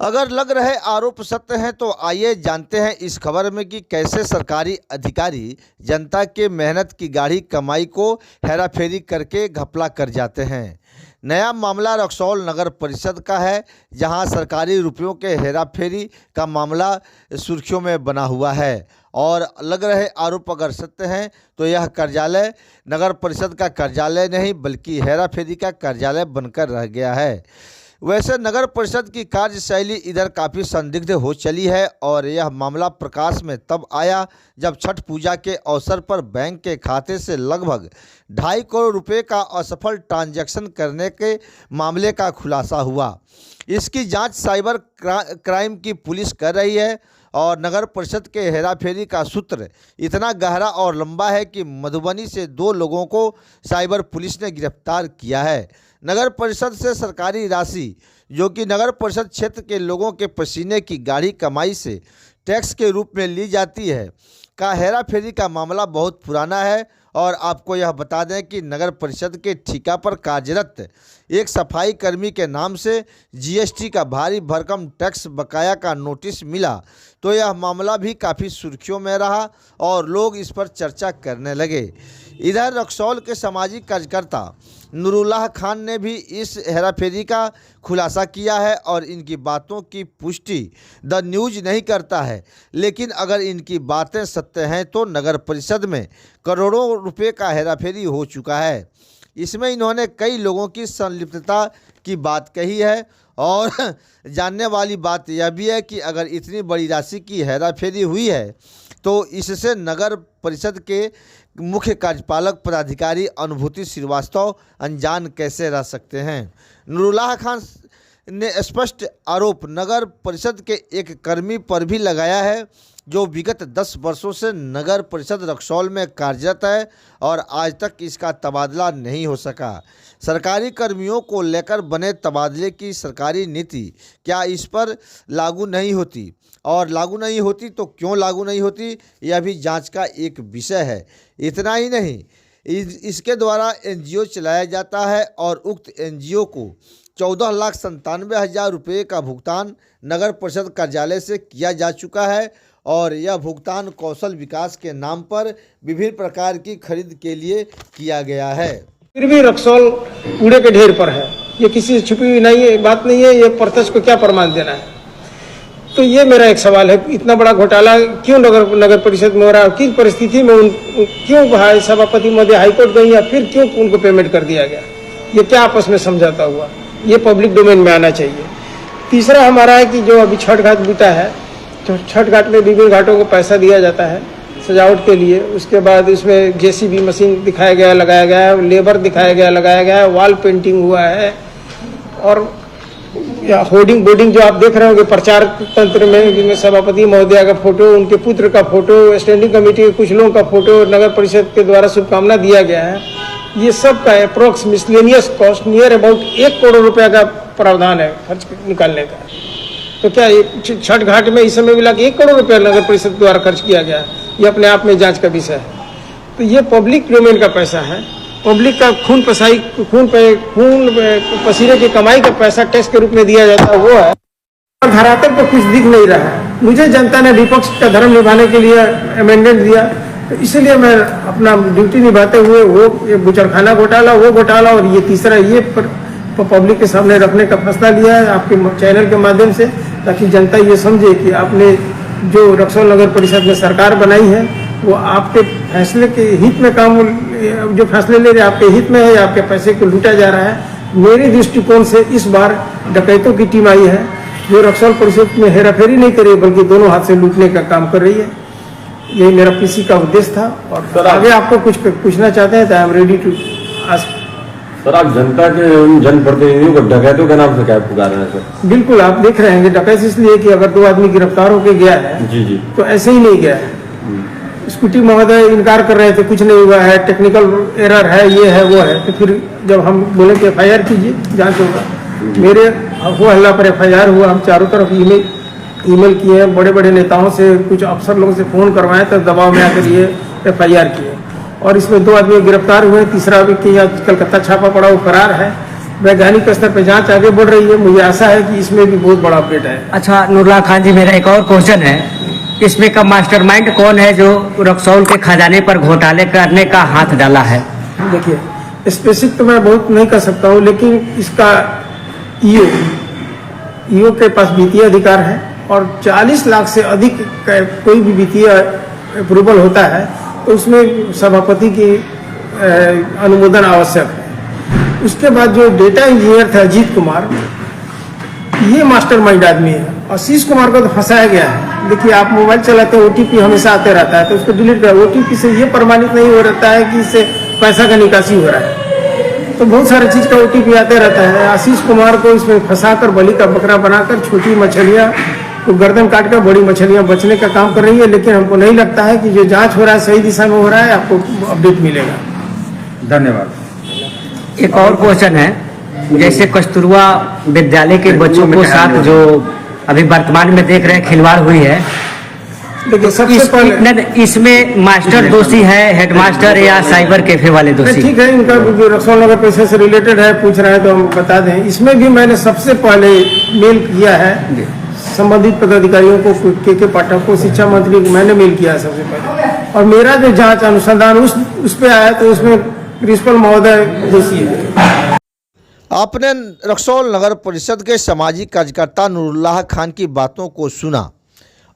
अगर लग रहे आरोप सत्य हैं तो आइए जानते हैं इस खबर में कि कैसे सरकारी अधिकारी जनता के मेहनत की गाढ़ी कमाई को हेराफेरी करके घपला कर जाते हैं। नया मामला रक्सौल नगर परिषद का है, जहां सरकारी रुपयों के हेराफेरी का मामला सुर्खियों में बना हुआ है और लग रहे आरोप अगर सत्य हैं तो यह कार्यालय नगर परिषद का कार्यालय नहीं बल्कि हेराफेरी का कार्यालय बनकर रह गया है। वैसे नगर परिषद की कार्यशैली इधर काफ़ी संदिग्ध हो चली है और यह मामला प्रकाश में तब आया जब छठ पूजा के अवसर पर बैंक के खाते से लगभग 2.5 करोड़ रुपए का असफल ट्रांजैक्शन करने के मामले का खुलासा हुआ। इसकी जांच साइबर क्राइम की पुलिस कर रही है और नगर परिषद के हेराफेरी का सूत्र इतना गहरा और लंबा है कि मधुबनी से 2 लोगों को साइबर पुलिस ने गिरफ्तार किया है। नगर परिषद से सरकारी राशि जो कि नगर परिषद क्षेत्र के लोगों के पसीने की गाढ़ी कमाई से टैक्स के रूप में ली जाती है का हेराफेरी का मामला बहुत पुराना है। और आपको यह बता दें कि नगर परिषद के ठेका पर कार्यरत एक सफाई कर्मी के नाम से जीएसटी का भारी भरकम टैक्स बकाया का नोटिस मिला तो यह मामला भी काफ़ी सुर्खियों में रहा और लोग इस पर चर्चा करने लगे। इधर रक्सौल के सामाजिक कार्यकर्ता नूरुल्लाह खान ने भी इस हेराफेरी का खुलासा किया है और इनकी बातों की पुष्टि द न्यूज़ नहीं करता है, लेकिन अगर इनकी बातें सत्य हैं तो नगर परिषद में करोड़ों रुपए का हेराफेरी हो चुका है। इसमें इन्होंने कई लोगों की संलिप्तता की बात कही है और जानने वाली बात यह भी है कि अगर इतनी बड़ी राशि की हेराफेरी हुई है तो इससे नगर परिषद के मुख्य कार्यपालक पदाधिकारी अनुभूति श्रीवास्तव अनजान कैसे रह सकते हैं। नूरुल्लाह खान ने स्पष्ट आरोप नगर परिषद के एक कर्मी पर भी लगाया है जो विगत 10 वर्षों से नगर परिषद रक्सौल में कार्यरत है और आज तक इसका तबादला नहीं हो सका। सरकारी कर्मियों को लेकर बने तबादले की सरकारी नीति क्या इस पर लागू नहीं होती और लागू नहीं होती तो क्यों लागू नहीं होती, यह भी जांच का एक विषय है। इतना ही नहीं, इसके द्वारा एनजीओ चलाया जाता है और उक्त एनजीओ को 14,97,000 रुपये का भुगतान नगर परिषद कार्यालय से किया जा चुका है और यह भुगतान कौशल विकास के नाम पर विभिन्न प्रकार की खरीद के लिए किया गया है। फिर भी रक्सौल कूड़े के ढेर पर है, ये किसी से छुपी हुई नहीं है, बात नहीं है। ये प्रत्यक्ष को क्या प्रमाण देना है? तो ये मेरा एक सवाल है, इतना बड़ा घोटाला क्यों नगर परिषद में हो रहा है? किस परिस्थिति में क्यों सभापति महोदय हाईकोर्ट गई या फिर क्यों उनको पेमेंट कर दिया गया? ये क्या आपस में समझौता हुआ? ये पब्लिक डोमेन में आना चाहिए। तीसरा हमारा है कि जो अभी छठ घाट बीता है तो छठ घाट में विभिन्न घाटों को पैसा दिया जाता है सजावट के लिए। उसके बाद इसमें जेसीबी मशीन दिखाया गया, लगाया गया है, लेबर दिखाया गया, लगाया गया है, वॉल पेंटिंग हुआ है और होर्डिंग बोर्डिंग जो आप देख रहे होंगे प्रचार तंत्र में, जिनमें सभापति महोदया का फोटो, उनके पुत्र का फोटो, स्टैंडिंग कमेटी के कुछ लोगों का फोटो, नगर परिषद के द्वारा शुभकामना दिया गया है। ये सब का approx miscellaneous cost near about 1 crore रुपया का प्रावधान है खर्च निकालने का। तो क्या छठ घाट में इस समय मिला कि 1 करोड़ रुपया नगर परिषद द्वारा खर्च किया गया है? ये अपने आप में जांच का विषय है। तो ये पब्लिक डोमेन का पैसा है, पब्लिक का खून पसीने की कमाई का पैसा टैक्स के रूप में दिया जाता है, वो है। धरातल पर कुछ दिख नहीं रहा है। मुझे जनता ने विपक्ष का धर्म निभाने के लिए अमेंडमेंट दिया, तो इसलिए मैं अपना ड्यूटी निभाते हुए वो बुचड़खाना घोटाला, वो घोटाला और ये तीसरा ये पब्लिक के सामने रखने का फैसला लिया है आपके चैनल के माध्यम से, ताकि जनता ये समझे कि आपने जो रक्सौल नगर परिषद में सरकार बनाई है वो आपके फैसले के हित में काम, जो फैसले ले रहे आपके हित में है या आपके पैसे को लूटा जा रहा है। मेरे दृष्टिकोण से इस बार डकैतों की टीम आई है जो रक्सौल परिषद में हेराफेरी नहीं कर रही बल्कि दोनों हाथ से लूटने का काम कर रही है। यही मेरा पीसी का उद्देश्य था और आगे आपको कुछ पूछना चाहते हैं तो I am ready to ask. Sir, आप जनता के उन जनप्रतिनिधियों को डकैतों के नाम से क्या पुकार रहे हैं सर? बिल्कुल, आप देख रहे हैं डकैत इसलिए कि अगर 2 आदमी गिरफ्तार होकर गया है जी तो ऐसे ही नहीं गया है। स्कूटी महोदय इनकार कर रहे थे, कुछ नहीं हुआ है, टेक्निकल एरर है, ये है वो है। तो फिर जब हम बोले कि FIR कीजिए, जांच होगा, मेरे हो हल्ला पर FIR हुआ। हम चारों तरफ ईमेल किए, बड़े बड़े नेताओं से, कुछ अफसर लोगों से फोन करवाए, तब दबाव में आकर ये FIR किए और इसमें 2 आदमी गिरफ्तार हुए। तीसरा व्यक्ति यहाँ कलकत्ता छापा पड़ा, वो फरार है। वैज्ञानिक स्तर पर जांच आगे बढ़ रही है। मुझे आशा है कि इसमें भी बहुत बड़ा अपडेट है। अच्छा नूरुल्लाह खान जी, मेरा एक और क्वेश्चन है, इसमें का मास्टरमाइंड कौन है जो रक्सौल के खजाने पर घोटाले करने का हाथ डाला है? देखिए स्पेसिफिक तो मैं बहुत नहीं कर सकता हूँ, लेकिन इसका ईओ के पास वित्तीय अधिकार है और 40 लाख से अधिक कोई भी वित्तीय अप्रूवल होता है तो उसमें सभापति की अनुमोदन आवश्यक है। उसके बाद जो डेटा इंजीनियर थे अजीत कुमार, ये मास्टरमाइंड आदमी है। आशीष कुमार को तो फंसाया गया है। देखिए आप मोबाइल चलाते हैं, ओटीपी हमेशा आते रहता है तो उसको डिलीट कर, ओटीपी से ये प्रमाणित नहीं हो रहता है कि इससे पैसा का निकासी हो रहा है, तो बहुत सारी चीज का ओटीपी आते रहता है। आशीष कुमार को इसमें फंसाकर बलि का बकरा बनाकर छोटी मछलियां को गर्दन काट कर बड़ी मछलियां बचने का काम कर रही है। लेकिन हमको नहीं लगता है कि जो जांच हो रहा है सही दिशा में हो रहा है। आपको अपडेट मिलेगा। धन्यवाद। एक और क्वेश्चन है, जैसे कस्तूरबा विद्यालय के बच्चों को साथ जो अभी वर्तमान में देख रहे हैं खिलवाड़ हुई है, देखिए सबसे पहले इसमें मास्टर दोषी है, हेडमास्टर या साइबर कैफे वाले दोषी? ठीक है, इनका जो रक्सौल नगर परिषद से रिलेटेड है पूछ रहे हैं तो हम बता दें। इसमें भी मैंने सबसे पहले मेल किया है संबंधित पदाधिकारियों को, के पाठक को, शिक्षा मंत्री को मैंने मेल किया है सबसे पहले। और मेरा जो जांच अनुसंधान उस पे आया तो उसमें प्रिंसिपल महोदय दोषी है। आपने रक्सौल नगर परिषद के सामाजिक कार्यकर्ता नूरुल्लाह खान की बातों को सुना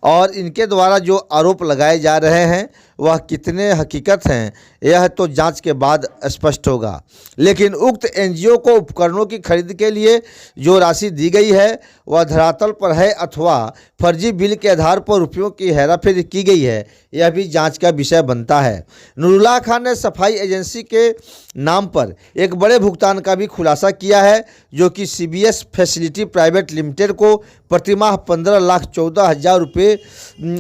और इनके द्वारा जो आरोप लगाए जा रहे हैं वह कितने हकीकत हैं यह तो जांच के बाद स्पष्ट होगा। लेकिन उक्त एनजीओ को उपकरणों की खरीद के लिए जो राशि दी गई है वह धरातल पर है अथवा फर्जी बिल के आधार पर रुपयों की हेराफेरी की गई है, यह भी जांच का विषय बनता है। नूरुल्लाह खान ने सफाई एजेंसी के नाम पर एक बड़े भुगतान का भी खुलासा किया है जो कि सीबीएस फैसिलिटी प्राइवेट लिमिटेड को प्रतिमाह 15,14,000 रुपये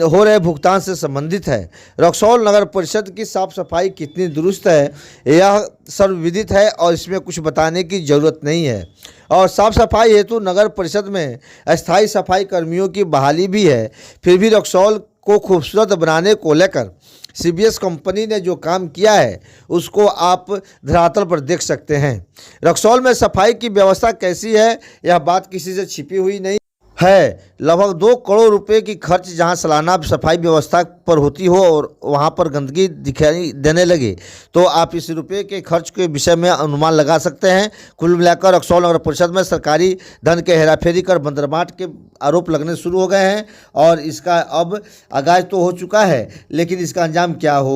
हो रहे भुगतान से संबंधित है। रक्सौल नगर परिषद की साफ सफाई कितनी दुरुस्त है यह सर्वविदित है और इसमें कुछ बताने की ज़रूरत नहीं है। और साफ सफाई हेतु नगर परिषद में अस्थायी सफाई कर्मियों की बहाली भी है। फिर भी रक्सौल को खूबसूरत बनाने को लेकर सीबीएस कंपनी ने जो काम किया है उसको आप धरातल पर देख सकते हैं। रक्सौल में सफाई की व्यवस्था कैसी है यह बात किसी से छिपी हुई नहीं है। लगभग 2 करोड़ रुपए की खर्च जहां सालाना सफाई व्यवस्था पर होती हो और वहां पर गंदगी दिखाई देने लगे तो आप इस रुपए के खर्च के विषय में अनुमान लगा सकते हैं। कुल मिलाकर रक्सौल नगर परिषद में सरकारी धन के हेराफेरी कर बंदरबाट के आरोप लगने शुरू हो गए हैं और इसका अब आगाज तो हो चुका है, लेकिन इसका अंजाम क्या होगा।